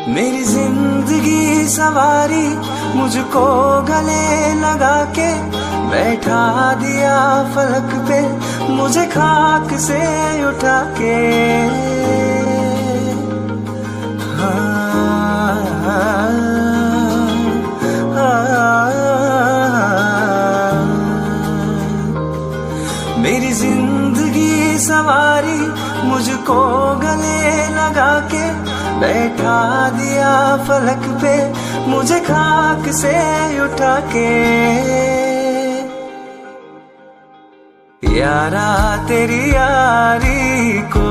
मेरी जिंदगी सवारी मुझको गले लगा के बैठा दिया फलक पे मुझे खाक से उठा के। मेरी जिंदगी सवारी मुझको गले लगा के बैठा दिया फलक पे मुझे खाक से उठा के। यारा तेरी यारी को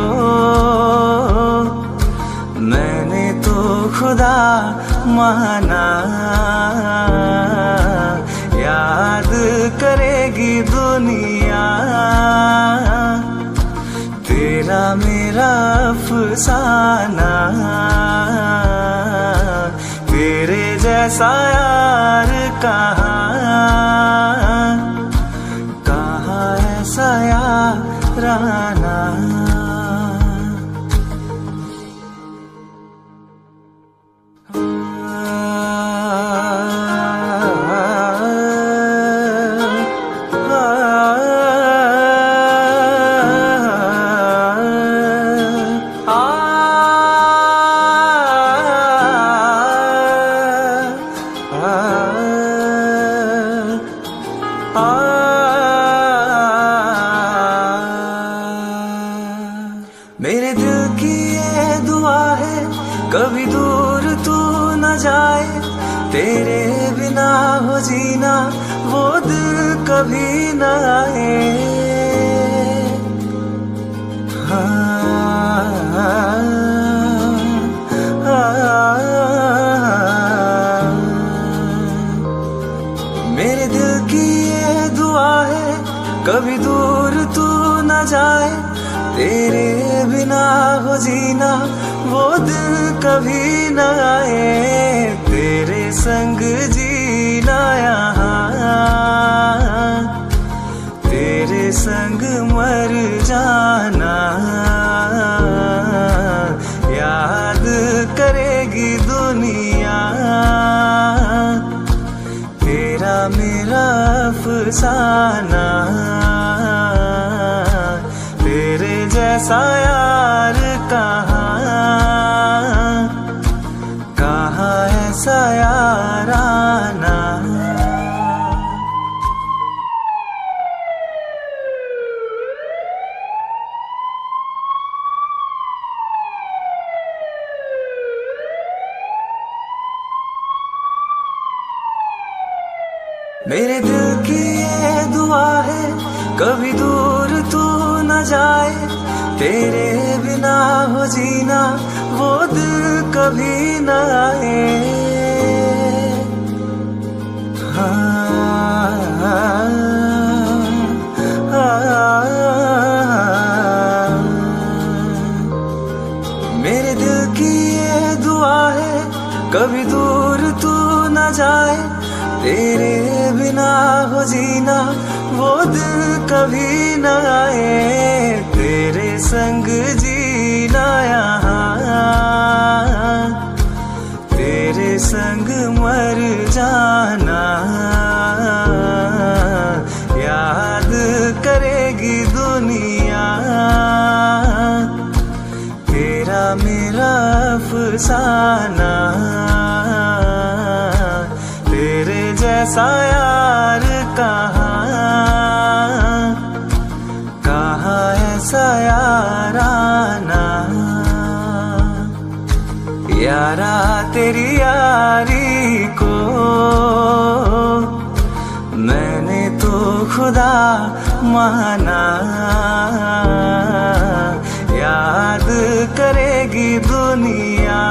मैंने तो खुदा माना, याद करेगी दुनिया तेरा मेरा अफसाना। तेरे जैसा यार कहाँ ऐसा याराना। मेरे दिल की ये दुआ है कभी दूर तू न जाए, तेरे बिना हो जीना वो दिल कभी न आए। मेरे दिल की ये दुआ है कभी दूर तू न जाए, तेरे बिना हो जीना वो दिल कभी न आए। तेरे संग जीना यहाँ, तेरे संग मर जाना। याद करेगी दुनिया तेरा मेरा अफसाना। तेरे जैसा यार कहाँ ऐसा याराना। मेरे दिल की ये दुआ है कभी दूर तू न जाए, तेरे बिना हो जीना वो दिल कभी न आए। मेरे दिल की ये दुआ है कभी दूर तू न जाए, तेरे बिना हो जीना वो दिल कभी न आए। तेरे संग जीना यहाँ, तेरे संग मर जाना। याद करेगी दुनिया तेरा मेरा अफसाना। तेरे जैसा यार कहाँ ऐसा याराना। यारा तेरी यारी को मैंने तो खुदा माना, याद करेगी दुनिया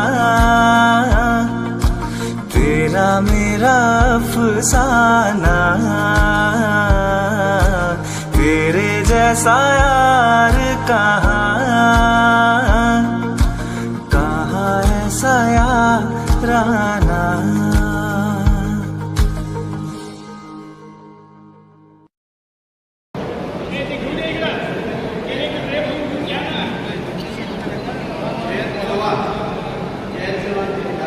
तेरा मेरा अफसाना। तेरे जैसा यार कहाँ ऐसा याराना। जय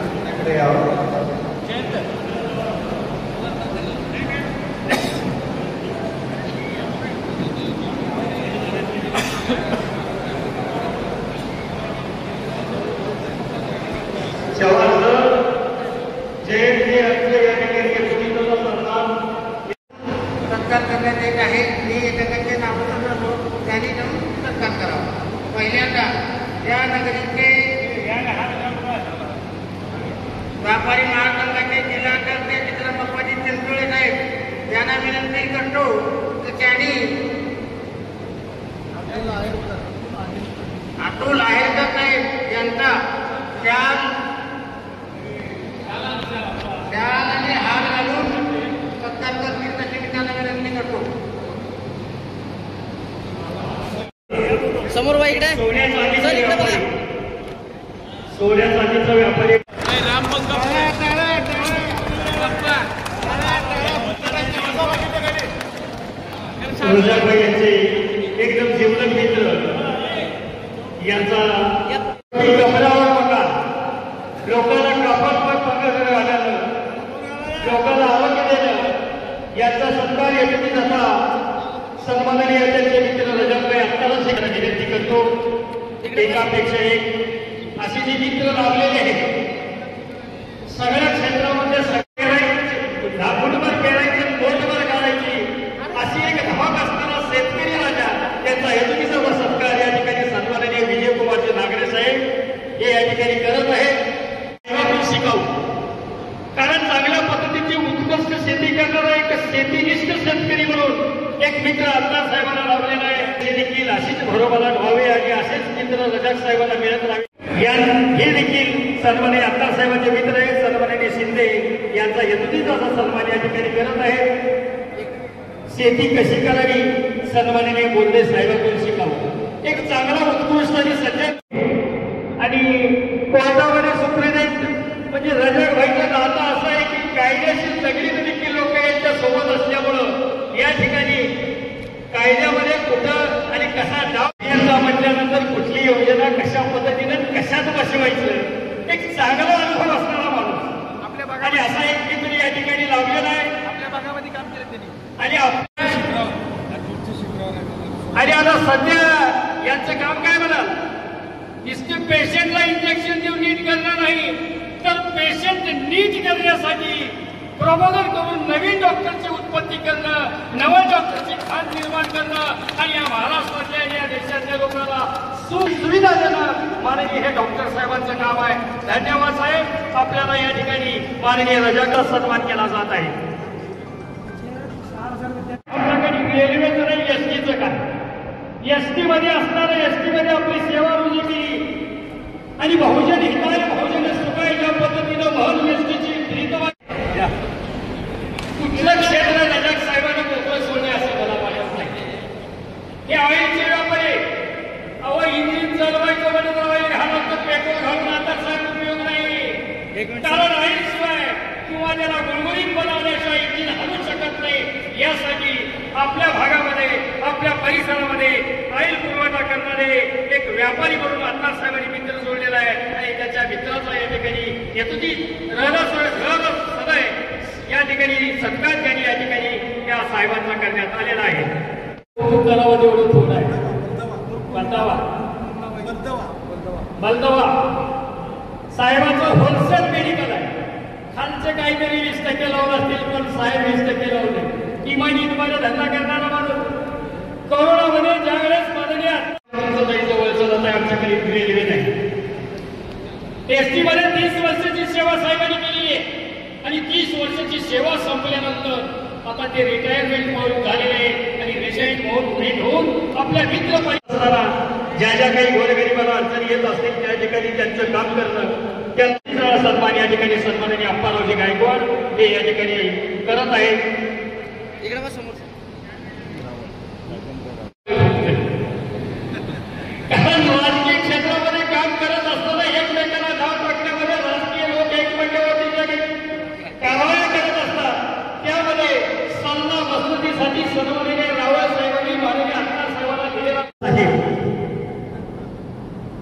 सत्कार करण्यात येत आहे. मी एकाचे नामसंग्रह त्यांनी सत्कार करावा. पहिल्यांदा या नगरीचे व्यापारी महासंघाचे जिल्हाध्यक्ष चित्र बाप्पाजी चिंचोळे साहेब यांना विनंती करतो की त्यांनी अतुल आहेरकर साहेब यांचा शाल आणि हार घालून सत्कार करतील तशी मी त्यांना विनंती करतो. समोर इकडे सोन्या चांदीचा व्यापारी रोजाबाई यांचे एकदम जीवलग मित्र यांचा कमरावर बघा लोकांना कापड पकड घालणं लोकांना आरोग्य देणं यांचा सत्कार यशस्वी झाला. सन्माननीय अध्यक्ष मित्र रजतभाई आत्ताच विनंती करतो एकापेक्षा एक अशी जी मित्र लावलेली आहेत सगळ्या क्षेत्रामध्ये फुटबॉल खेळायची बोटवर काढायची अशी एक धमाक असताना शेतकरी राजा त्यांचा हेतुकीचा सत्कार या ठिकाणी सन्माननीय विजयकुमारजी नागरे साहेब हे या ठिकाणी करत आहेत. शिकाऊ कारण चांगल्या पद्धतीची उत्कृष्ट शेती करणारा एक शेतीनिष्ठ शेतकरी म्हणून एक मित्र अत्तार साहेबांना लावलेला आहे. ते देखील अशीच भरोबला व्हावे आणि असेच मित्र रजाक साहेबांना मिळत राहावे. हे देखील सन्माननीय अत्तार साहेबांचे मित्र आहेत. सन्माननीय शिंदे यांचा हेतुकीचा असा सन्मान या ठिकाणी करत आहे. शेती कशी करावी सन्माननीय बोलदे साहेबांकडून शिकावं. एक चांगला उत्कृष्ट आणि सज्जन आणि कोर्टामध्ये सुप्रिटेंडेंट म्हणजे रजाक भाईचं नातं असं आहे की कायदेशीर तगडीत देखील लोक यांच्या सोबत असल्यामुळं या ठिकाणी कायद्यामध्ये कुठं आणि कसा डाव घ्यायचा म्हटल्यानंतर कुठली योजना कशा पद्धतीनं कशात बसवायचं एक चांगला अनुभव असणारा माणूस आपल्या भागात आणि असा एक मित्र या ठिकाणी लावलेला आहे. आपल्या भागामध्ये काम केलं त्यांनी आणि आता सध्या यांचं काम काय म्हणाल नुसते पेशंटला इंजेक्शन देऊन नीट करणार नाही तर पेशंट नीट करण्यासाठी प्रबोधन करून नवीन डॉक्टरची उत्पत्ती करणं नव्या डॉक्टरची खाण निर्माण करणं आणि या महाराष्ट्रातल्या या देशातल्या लोकांना सुविधा देणं माननीय हे डॉक्टर साहेबांचं काम आहे. धन्यवाद साहेब. आपल्याला या ठिकाणी माननीय रजाचा सन्मान केला जात आहे. आपल्याकडे रेल्वेचं नाही एसटीचं काय एसटी मध्ये असणाऱ्या एसटी मध्ये आपली सेवा रुजू केली आणि बहुजन हिताय बहुजन सुखाय ज्या पद्धतीनं महल एसटीची कुठलं क्षेत्र रजाक साहेबांना मोकळं सोडणे असं मला वाटत नाही. हे ऑइलचे व्यापारी अहो इंजिन चालवायचं म्हणत ऑइल घालून तर पेट्रोल घालून आता साहेब उपयोग नाही. कारण ऑइल शिवाय किंवा त्याला गुणगुणीत बनवण्याशिवाय इंजिन हलू शकत नाही. यासाठी आपल्या भागामध्ये आपल्या परिसरामध्ये ऑइल पुरवठा करणारे एक व्यापारी म्हणून अत्तार साहेबांनी मित्र जोडलेला आहे आणि त्याच्या मित्राचा या ठिकाणी हेतुची सदैव या ठिकाणी सत्कार त्यांनी या ठिकाणी त्या साहेबांचा करण्यात आलेला आहे. करावं तेवढं थोडं आहे. बलदवा साहेबांचं होलसेल मेडिकल आहे. खालचे काहीतरी 20% लावून असतील पण साहेब 20% लावले. किमान तुम्हाला धंदा करणारा माणूस कोरोनामध्ये ज्यावेळेस माननीय जवळचं जात आहे आमच्याकडे रेल्वे नाही. एसटी मध्ये 30 वर्षाची सेवा साहेबांनी केलेली आहे आणि 30 वर्षाची सेवा संपल्यानंतर आता ते रिटायरमेंट म्हणून झालेले आहे आणि रिटायरमेंट होऊन आपल्या मित्र परिसराला ज्या ज्या काही गोरगरिबांना अडचणी येत असतील त्या ठिकाणी त्यांचं काम करणं त्यांचा सन्मान या ठिकाणी सन्माननीय अप्पारावजी गायकवाड हे या ठिकाणी करत आहेत. कारण राजकीय क्षेत्रामध्ये काम करत असताना एकमेकांना डाव टाकण्यामध्ये राजकीय लोक एकमेकांवरती कारवाया करत असतात. त्यामध्ये सल्ला मसलतीसाठी सन्माननीय रावळ साहेबांनी माननीय अत्तार साहेबांना दिलेला आहे.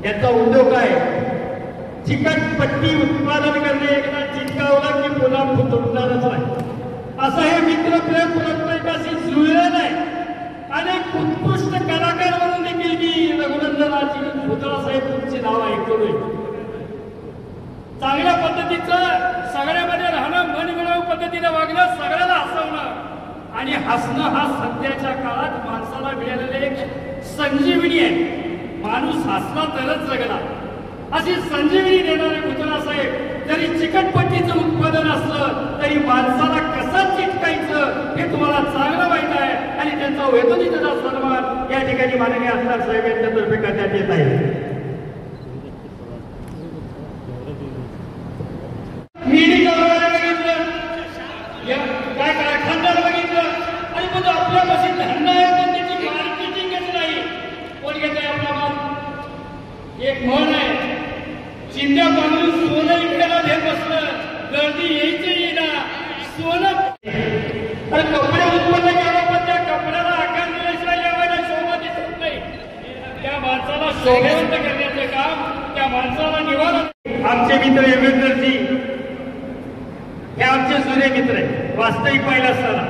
त्यांचा उद्योग काय चिकटपट्टी उत्पादन करणे एकदा चिटकावला की पुन्हा फुटणारच नाही. असं हे मित्रप्रेम प्रत्येकाशी जुळलेलं आहे. अनेक उत्कृष्ट कलाकार म्हणून देखील मी रघुनंदनाची भुतळा साहेब तुमचे नाव ऐकलोय. चांगल्या पद्धतीचं सगळ्यामध्ये राहणं, मनमिळावू पद्धतीने वागणं, सगळ्याला हसवणं आणि हसणं हा सध्याच्या काळात माणसाला मिळालेले एक संजीवनी आहे. माणूस हसला तरच जगला अशी संजीवनी देणारे भुतळा साहेब जरी चिकटपट्टीचं उत्पादन असलं तरी माणसाला कसं चिटकायचं हे तुम्हाला चांगलं माहित आहे आणि त्यांचा वेतनीचा सन्मान या ठिकाणी माननीय आमदार साहेब यांच्यातर्फे करण्यात येत आहे. काय कारखानदार बघितलं आणि मग आपल्या बशी धंदा आहे पण त्याची मार्केटिंगच नाही. कोण घेत आहे आपला माल? एक म्हण आहे, चिंध्या बांधून सोनं विकायला घेत बसलं, गर्दी यायची येणार सोनं. अरे कपडे उत्पन्न केलं पण त्या कपड्याला आकार दिल्याशिवाय यावायला शोभा दिसत नाही. त्या माणसाला शोभेवंत करण्याचं काम, त्या माणसाला निवारण. आमचे मित्र एवेंद्रजी हे आमचे जुने मित्र आहे. वास्तविक पाहिलं असताना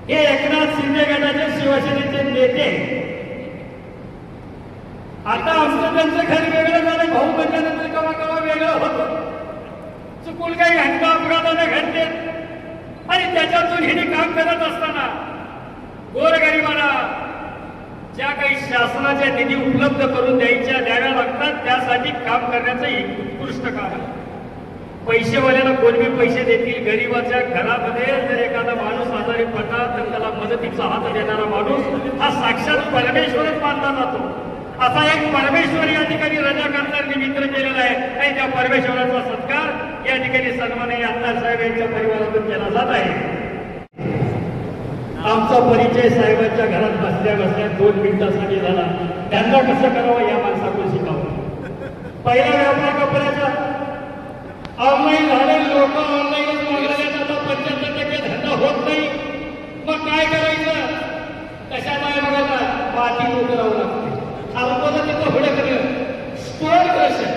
हे एकनाथ शिंदे गटाचे शिवसेनेचे नेते. आता आमचं त्यांचं घर वेगळं झालं. भाऊ म्हणल्यानंतर केव्हा केव्हा वेगळं होतं. चुकून काही घटना अपघाताने घडते आणि त्याच्यातून हे काम करत असताना गोरगरिबांना ज्या काही शासनाच्या निधी उपलब्ध करून द्याव्या लागतात त्यासाठी काम करण्याचं एक उत्कृष्ट काम आहे. पैसेवाल्याला कोणी पैसे देतील. गरीबाच्या घरामध्ये जर एखादा माणूस आजारी पडला तर त्याला मदतीचा हात देणारा माणूस हा साक्षात परमेश्वरच मानला जातो. असा एक परमेश्वर या ठिकाणी रजाकारदार मित्र केलेला आहे आणि त्या परमेश्वराचा सत्कार या ठिकाणी सन्माननीय आमदार साहेब यांच्या परिवारातून केला जात आहे. आमचा परिचय साहेबांच्या घरात बसल्या बसल्या 2 मिनिटांसाठी झाला. त्यांना कसं करावं या माणसाकडून शिकावं. पहिला व्यापार कपड्याचा ऑनलाईन झाले. लोक ऑनलाईनच मागले. आता 75% धंदा होत नाही. मग काय करायचं? कशात आहे बघा, माती उतरावं लागते. आपल्याला तिथं हुडकलं स्टोन क्रशर.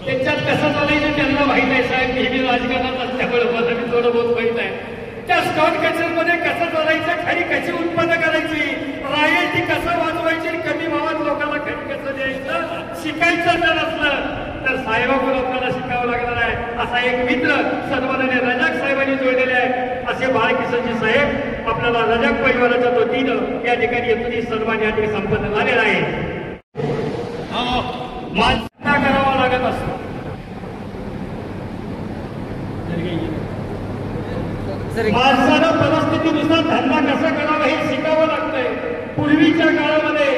त्याच्यात कसं चालायचं त्यांना माहित आहे. साहेब नेहमी राजकारणात असल्यामुळे मला मी थोडं बहुत माहित आहे. त्या स्टोन क्रशरमध्ये कसं चालायचं, खरी कशी उत्पन्न करायची, रॉयल्टी कसं वाजवायची, कमी भावात लोकांना खरी कसं द्यायचं शिकायचं जर असलं तर साहेबांकडून आपल्याला शिकावं लागणार आहे. असा एक मित्र सन्माननीय रजाक साहेबांनी जोडलेले आहे. असे बाळकिशनजी साहेब आपल्याला रजाक परिवाराच्या वतीनं या ठिकाणी येथून सन्मान या ठिकाणी संपन्न झालेला आहे. माणसाला करावा लागत असतो. माणसानं परिस्थितीनुसार धंदा कसा करावा हे शिकावं लागतंय. पूर्वीच्या काळामध्ये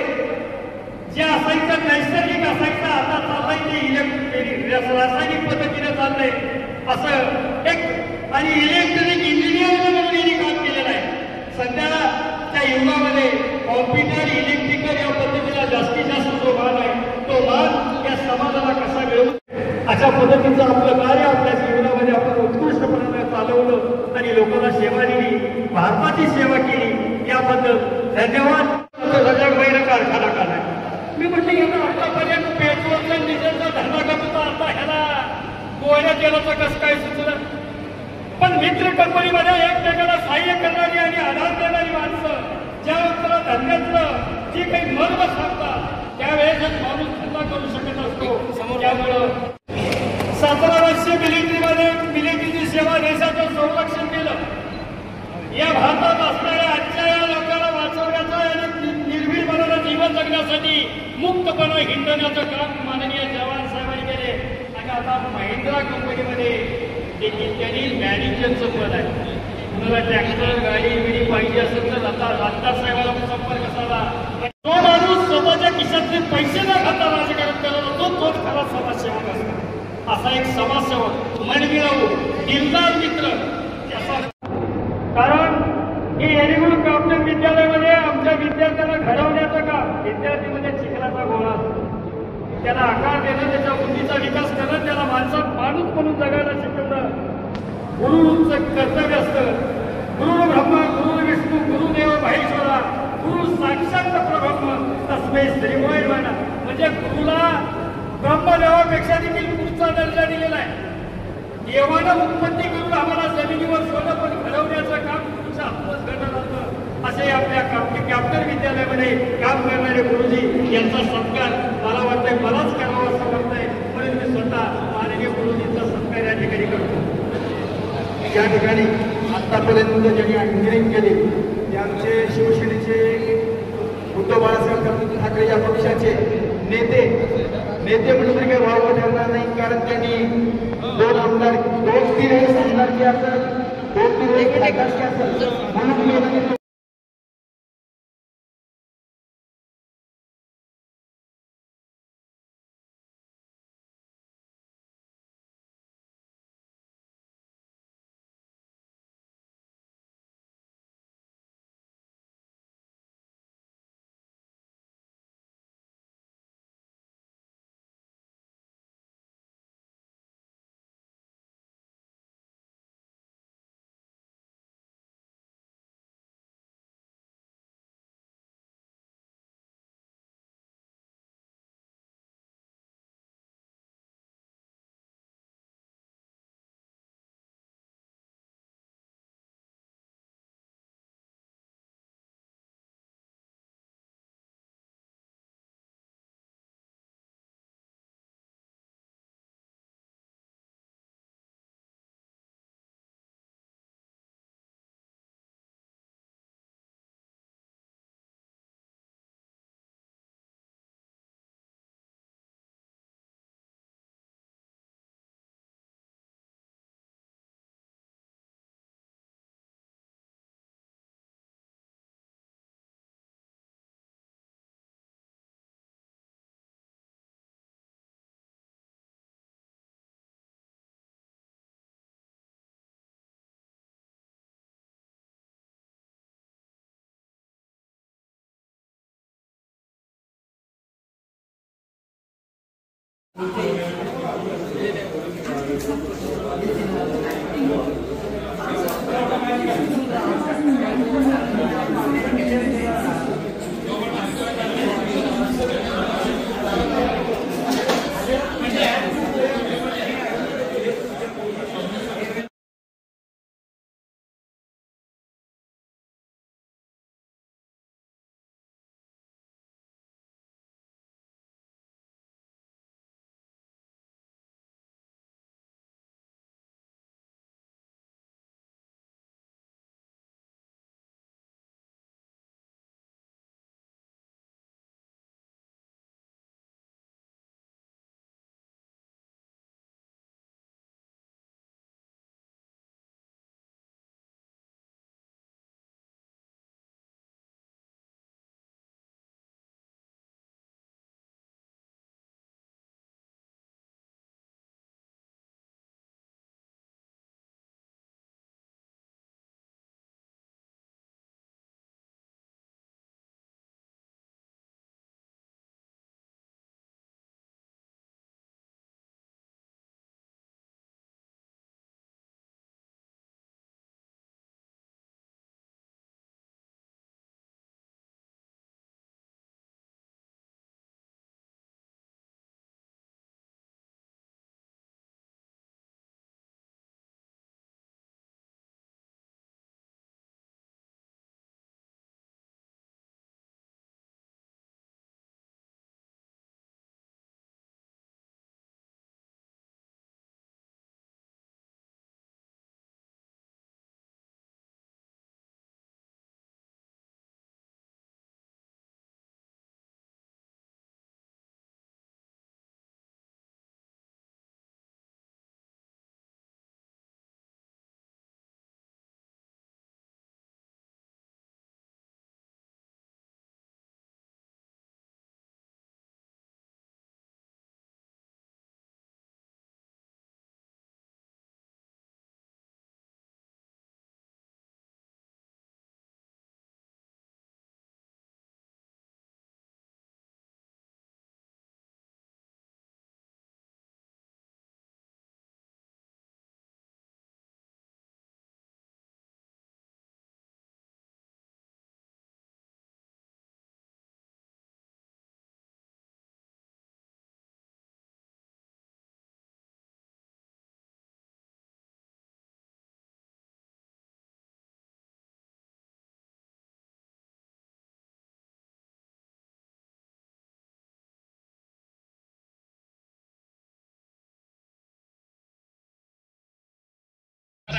जे असायचं नैसर्गिक असायचं आता चाललंय ते रासायनिक पद्धतीने चाललंय असं एक. आणि इलेक्ट्रॉनिक इंजिनिअर म्हणून यांनी काम केलेलं आहे. सध्या त्या युगामध्ये कॉम्प्युटर इलेक्ट्रिकल या पद्धतीला जास्तीत जास्त जो भाग आहे तो भाग या समाजाला कसा मिळवू अशा पद्धतीचं आपलं कार्य आपल्या जीवनामध्ये आपण उत्कृष्टपणे चालवलं आणि लोकांना सेवा दिली, भारताची सेवा केली याबद्दल धन्यवाद. रजाकबाईनं कारखाना काढलाय. मी म्हटलं की आतापर्यंत पेट्रोलचं डिझेलचा धंदा करत होता, आता ह्याला गोव्या तेलाचं कसं काय सुचलं. पण मित्र कंपनीमध्ये एकमेकाला सहाय्य करणारी आणि आधार देणारी माणसं ज्या वेळेला धंद्यातलं जे काही मर्म सांगतात त्यावेळेस माणूस धंदा करू शकत असतो. त्यामुळं 17 वर्ष मिलिटरीची सेवा देशाचं संरक्षण केलं. या भारतात असणाऱ्या आजच्या या लोकांना वाचवण्याचं आणि निर्भीडपणानं जीवन जगण्यासाठी मुक्तपणे हिंडण्याचं काम माननीय जवान साहेबांनी केले. आणि आता महिंद्रा कंपनीमध्ये देखील त्यांनी मॅनेजरचं पद आहे. कुणाला ट्रॅक्टर गाडी बिडी पाहिजे असेल तर आमदार साहेबांना संपर्क साधा. तो माणूस स्वतःच्या खिशातले पैसे न खाता राजकारण करत होतो तोच खरा समाजसेवक असतो. असा एक समाजसेवक मनमिळावू दिलदार मित्र. कारण हे येणेगुळ प्राथमिक विद्यालयामध्ये आमच्या विद्यार्थ्यांना घडवण्याचं काम विद्यार्थीमध्ये चिखलाचा गोळा असतो. त्याला आकार देणं, त्याच्या बुद्धीचा विकास करणं, त्याला माणूस म्हणून जगायला शिकवणं गुरुचं कर्तव्य असतं. गुरु ब्रह्मा गुरु विष्णू गुरुदेव महेश्वरा गुरु साक्षात परब्रह्म तस्मै श्री गुरुर्नमः. म्हणजे गुरुला ब्रह्मदेवापेक्षा देखील पुढचा दर्जा दिलेला आहे. देवानं उत्पत्ती करून आम्हाला जमिनीवर सोनं पण घडवण्याचं काम तुमचं आत्मच घडत असतं. असे आपल्या कॅप्टन विद्यालयामध्ये काम करणारे गुरुजी यांचा सत्कार मला वाटतंय मलाच करावा असं वाटतंय, म्हणून मी स्वतः माननीय गुरुजींचा सत्कार या ठिकाणी करतो. या ठिकाणी आतापर्यंत ज्यांनी इंजिनिअरिंग केली ते आमचे शिवसेनेचे उद्धव बाळासाहेब ठाकरे या पक्षाचे नेते म्हणून तरी काही वावं ठरणार नाही, कारण त्यांनी 2 आमदार 2-3 वेळेस आमदारकी असेल 2-3 वेळेस खासदारकी असेल म्हणून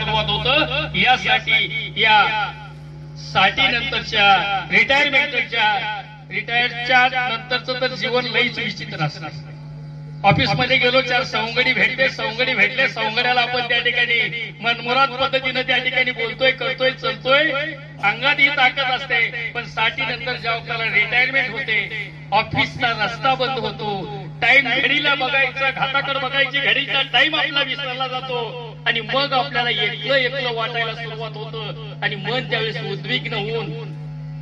सुरुवात होतं. यासाठी या साठी नंतरच्या रिटायरच्या नंतरचं तर जीवन लईच विचित्र असणार. ऑफिसमध्ये गेलो, 4 सवंगडी भेटले, सवंगड्याला आपण त्या ठिकाणी मनमुराद पद्धतीनं त्या ठिकाणी बोलतोय, करतोय, चलतोय, अंगात ही ताकद असते. पण साठी नंतर जेव्हा आपल्याला रिटायरमेंट होते, ऑफिसचा रस्ता बंद होतो, टाइम घडीला बघायचा, घाताकडे बघायची, घडीचा टाइम आपला विसरला जातो आणि मग आपल्याला एकलं वाटायला सुरुवात होतं आणि मन त्यावेळेस उद्विग्न होऊन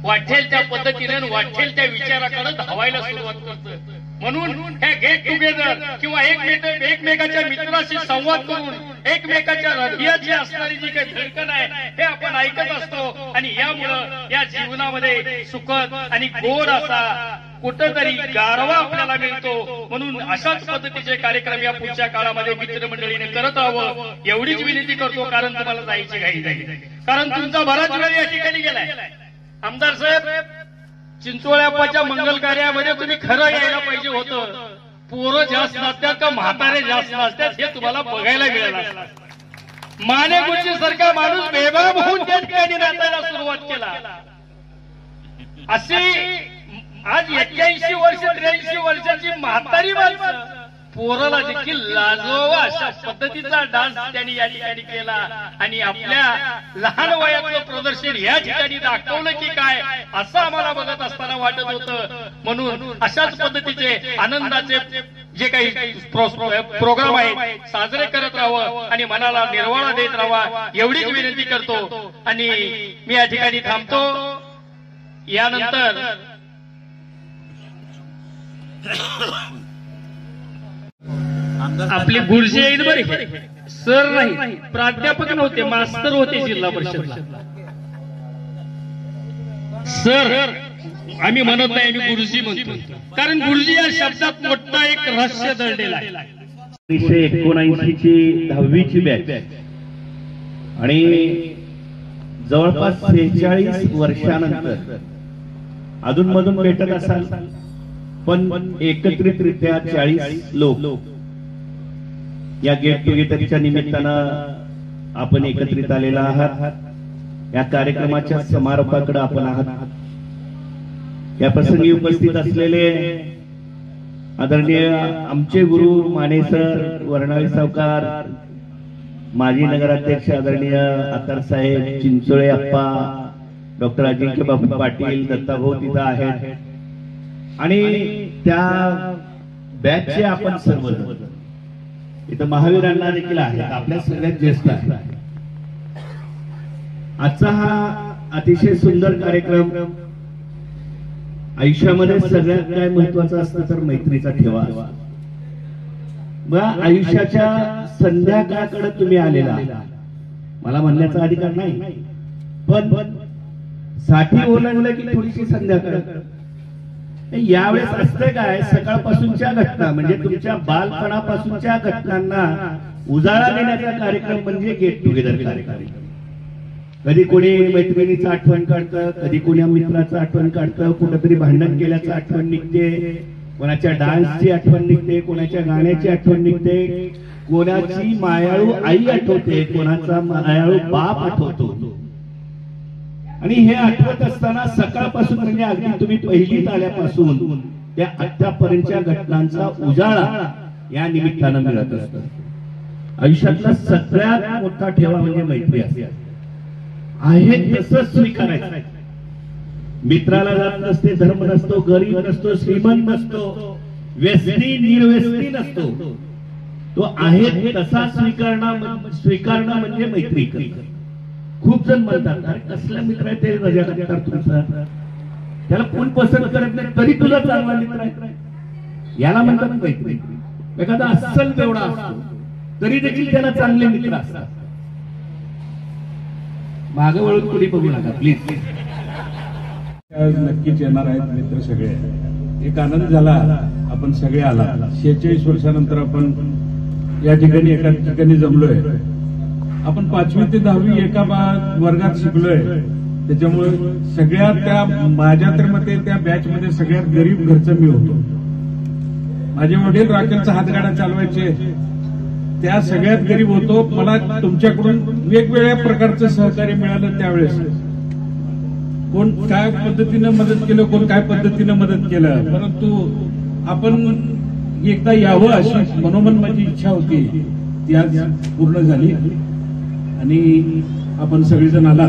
वाटेल त्या पद्धतीने वाटेल त्या विचाराकडे धावायला सुरुवात करतं. म्हणून हे गेट टुगेदर किंवा एकमेकाच्या मित्राशी संवाद करून एकमेकाच्या हृदयाची असणारी जी काही धडकन आहे हे आपण ऐकत असतो आणि यामुळं या जीवनामध्ये सुखद आणि गोड असा कुठंतरी गारवा आपल्याला मिळतो. म्हणून अशाच पद्धतीचे कार्यक्रम या पुढच्या काळामध्ये मित्रमंडळीने करत राहावं एवढीच विनंती करतो. कारण तुम्हाला जायची घाई नाही, कारण तुमचा बराच वेळ या ठिकाणी गेलाय. आमदार साहेब, चिंचोळ्यापाच्या मंगल कार्यामध्ये तुम्ही खरं यायला पाहिजे होतं. पोरं जास्त नसतात का म्हातारे जास्त नसतात हे तुम्हाला बघायला मिळालं. माने गुरुजी सारखा माणूस बेबाब होऊन त्या ठिकाणी नाचायला सुरुवात केला. अशी आज 81 वर्ष 83 वर्षाची म्हातारी माणसं पोराला देखील लाजवावा अशा पद्धतीचा डान्स त्यांनी या ठिकाणी केला आणि आपल्या लहान वयातलं प्रदर्शन या ठिकाणी दाखवलं की काय असं आम्हाला बघत असताना वाटत होतं. म्हणून अशाच पद्धतीचे आनंदाचे जे काही प्रोग्राम आहेत साजरे करत राहावं आणि मनाला निर्वाळा देत राहावा एवढीच विनंती करतो आणि मी या ठिकाणी थांबतो. यानंतर आपले गुरुजी आहेत बरे, सर नाही, प्राध्यापक नव्हते, मास्तर होते जिल्हा परिषदला. सर आम्ही म्हणत नाही, आम्ही गुरुजी म्हणतो, कारण गुरुजी या शब्दात मोठा एक रहस्य दडलेला आहे. 1979 ची 10वी बॅच आणि जवळपास 46 वर्षानंतर अधूनमधून भेटत असाल पण एकत्रितरित्या 40 लोक या गेट टुगेदरच्या निमित्तानं आपण एकत्रित आलेला आहात. या कार्यक्रमाच्या समारोपाकडे आपण आहात. या प्रसंगी उपस्थित असलेले आदरणीय आमचे गुरु माने सर, वर्णाळी सावकार, माजी नगराध्यक्ष आदरणीय आकार साहेब, चिंचोळे अप्पा, डॉक्टर अजिंक्य बापू पाटील, दत्ताभाऊ तिथं आहेत आणि त्या बॅचचे आपण सर्वजण इथं महावीरांना देखील आहेत, आपल्या सगळ्यात ज्येष्ठ आहेत. आजचा हा अतिशय सुंदर कार्यक्रम आयुष्यामध्ये सगळ्यात काय महत्वाचं असतं तर मैत्रीचा ठेवा. बघा, आयुष्याच्या संध्याकाळकडे तुम्ही आलेला, मला म्हणण्याचा अधिकार नाही, पण साठी ओलांडलं की थोडीशी संध्याकाळ. यावेळेस असतं काय, सकाळपासूनच्या घटना म्हणजे तुमच्या बालपणापासूनच्या घटनांना उजाळा देण्याचा कार्यक्रम म्हणजे गेट टुगेदर कार्यक्रम. कधी कोणी मैत्रिणीचं आठवण काढतं, कधी कोणी मित्राचं आठवण काढतं, कुठंतरी भांडण केल्याचं आठवण निघते, कोणाच्या डान्सची आठवण निघते, कोणाच्या गाण्याची आठवण निघते, कोणाची मायाळू आई आठवते, कोणाचा मायाळू बाप आठवतो. आणि हे आठवत असताना सकाळपासून म्हणजे अगदी तुम्ही पहिलीत आल्यापासून त्या आतापर्यंतच्या घटनांचा उजाळा या निमित्तानं मिळत असतो. आयुष्यातला सगळ्यात मोठा ठेवा म्हणजे मैत्री असते. आहे तसं स्वीकारायचं. मित्राला जात नसते, धर्म नसतो, गरीब नसतो, श्रीमंत नसतो, व्यसनी निर्व्यसनी नसतो, तो आहे तसा स्वीकारणं म्हणजे मैत्री करणं. खूप जण म्हणतात अरे कसला मित्र आहे ते रजा करतात तुमचा, त्याला कोण पसंत करत नाही तरी तुला चांगला मित्र आहे, याला म्हणतात मैत्री. एखादा अस्सल तेवढा असतो तरी देखील त्याला चांगले मित्र असतात. मागे वळून कुणी बघू नका प्लीज. नक्कीच येणार आहेत मित्र सगळे. एक आनंद झाला आपण सगळे आला. 46 वर्षानंतर आपण या ठिकाणी एका ठिकाणी जमलोय. आपण 5वी ते 10वी एका वर्गात शिकलोय, त्याच्यामुळे सगळ्यात त्या माझ्या तर मते त्या बॅच मध्ये सगळ्यात गरीब घरचं मी होतो. माझे वडील रॉकेलचा हातगाडा चालवायचे त्या सगळ्यात गरीब होतो. मला तुमच्याकडून वेगवेगळ्या प्रकारचं सहकार्य मिळालं त्यावेळेस. कोण काय पद्धतीनं मदत केलं, कोण काय पद्धतीनं मदत केलं, परंतु आपण एकदा यावं अशी मनोमन माझी इच्छा होती, ती आज पूर्ण झाली आणि आपण सगळेजण आला.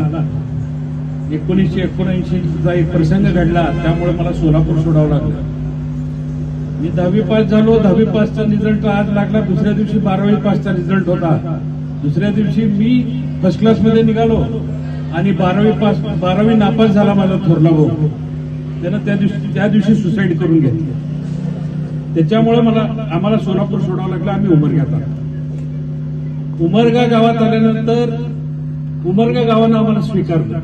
1979चा एक प्रसंग घडला, त्यामुळे मला सोलापूर सोडावं लागलं. मी 10वी पास झालो. 10वी पासचा रिझल्ट आज लागला. दुसऱ्या दिवशी 12वी पासचा रिझल्ट होता. दुसऱ्या दिवशी मी फर्स्ट क्लासमध्ये निघालो आणि 12वी नापास झाला माझा थोरला भाऊ. त्यानं त्या दिवशी सुसाईड करून घेतलं. त्याच्यामुळे आम्हाला सोलापूर सोडावं लागलं. आम्ही उमरग्यात आलो. उमरगा गावात आल्यानंतर उमरगा गावानं आम्हाला स्वीकारलं.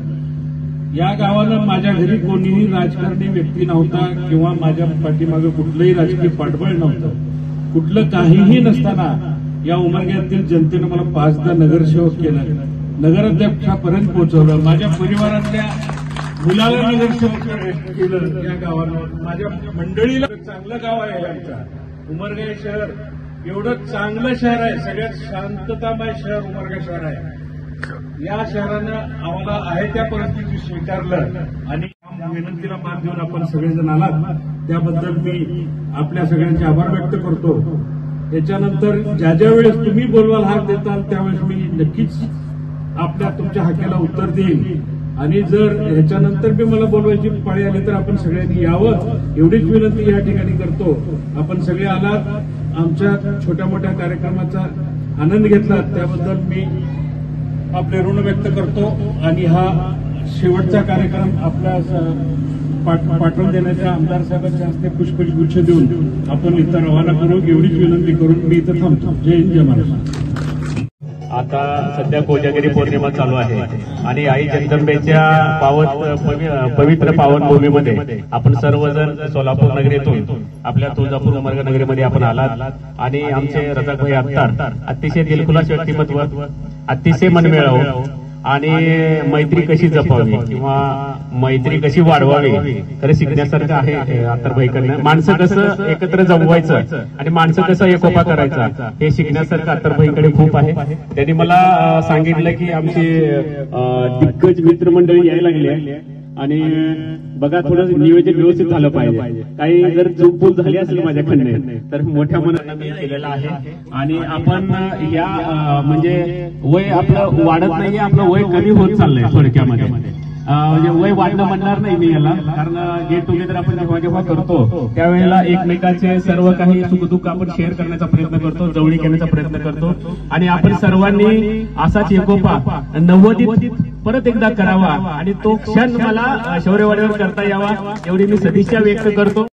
या गावानं माझ्या घरी कोणीही राजकारणी व्यक्ती नव्हता किंवा माझ्या पाठीमागे कुठलंही राजकीय पाठबळ नव्हतं. कुठलं काहीही नसताना या उमरग्यातील जनतेनं मला 5दा नगरसेवक केलं, नगराध्यक्षापर्यंत पोहोचवलं. माझ्या परिवारातल्या मुलाला नगरसेवक केलं या गावानं. माझ्या मंडळीला चांगलं गाव आहे आमचं उमरगा हे शहर. एवढं चांगलं शहर आहे, सगळ्यात शांततामय शहर उमरगा शहर आहे. या शहरानं आम्हाला आहे त्या परिस्थिती स्वीकारलं आणि विनंतीला मान देऊन आपण सगळेजण आलात, त्याबद्दल मी आपल्या सगळ्यांचे आभार व्यक्त करतो. याच्यानंतर ज्या ज्या वेळेस तुम्ही बोलवाल हाक देताल त्यावेळेस मी नक्कीच तुमच्या हाकेला उत्तर देईन. आणि जर ह्याच्यानंतर बी मला बोलवायची पाळी आली तर आपण सगळ्यांनी यावं एवढीच विनंती या ठिकाणी करतो. आपण सगळे आलात, आमच्या छोट्या मोठ्या कार्यक्रमाचा आनंद घेतला, त्याबद्दल मी आपले ऋण व्यक्त करतो. आणि हा शेवटचा कार्यक्रम आपल्या पाठवून देण्याच्या आमदार साहेबांच्या हस्ते पुष्पगुच्छ देऊन आपण इथं रवाना करू एवढीच विनंती करून मी इथं थांबतो. जय हिंद, जय महाराष्ट्र. आता सध्या कोजागिरी पौर्णिमा चालू आहे आणि आई जगदंबेच्या पवित्र पावन भूमीमध्ये आपण सर्वजण सोलापूर नगरीतून आपल्या तुळजापूर उमरगा नगरीमध्ये आपण आलात. आणि आमचे रजाकभाई अत्तार अतिशय दिलखुलास व्यक्तिमत्व, अतिशय मनमिळावू आणि मैत्री कशी जपावी किंवा मैत्री कशी वाढवावी खरं शिकण्यासारखं आहे अत्तरभाईकडनं. माणसं कसं एकत्र जमवायचं आणि माणसं कसं एकोपा करायचा हे शिकण्यासारखं अत्तरभाईकडे खूप आहे. त्यांनी मला सांगितलं की आमचे दिग्गज मित्रमंडळी यायला लागले आणि बघा थोडं नियोजन व्यवस्थित झालं पाहिजे. काही जर चूकभूल झाली असेल माझ्याकडनं तर मोठ्या मनानं मी केलेलं आहे. आणि आपण या म्हणजे वय आपलं वाढत नाहीये, आपलं वय कमी होत चाललंय थोडक्यामध्ये. म्हणजे वय वाढणं म्हणणार नाही मी याला, कारण गेट टुगेदर आपण जेव्हा जेव्हा करतो त्यावेळेला एकमेकाचे सर्व काही सुखदुःख आपण शेअर करण्याचा प्रयत्न करतो, जवळीक येण्याचा प्रयत्न करतो. आणि आपण सर्वांनी असाच एकोपा 90 परत एकदा करावा आणि तो क्षण मला शौर्यवाडीवर करता यावा एवढी मी सदिच्छा व्यक्त करतो.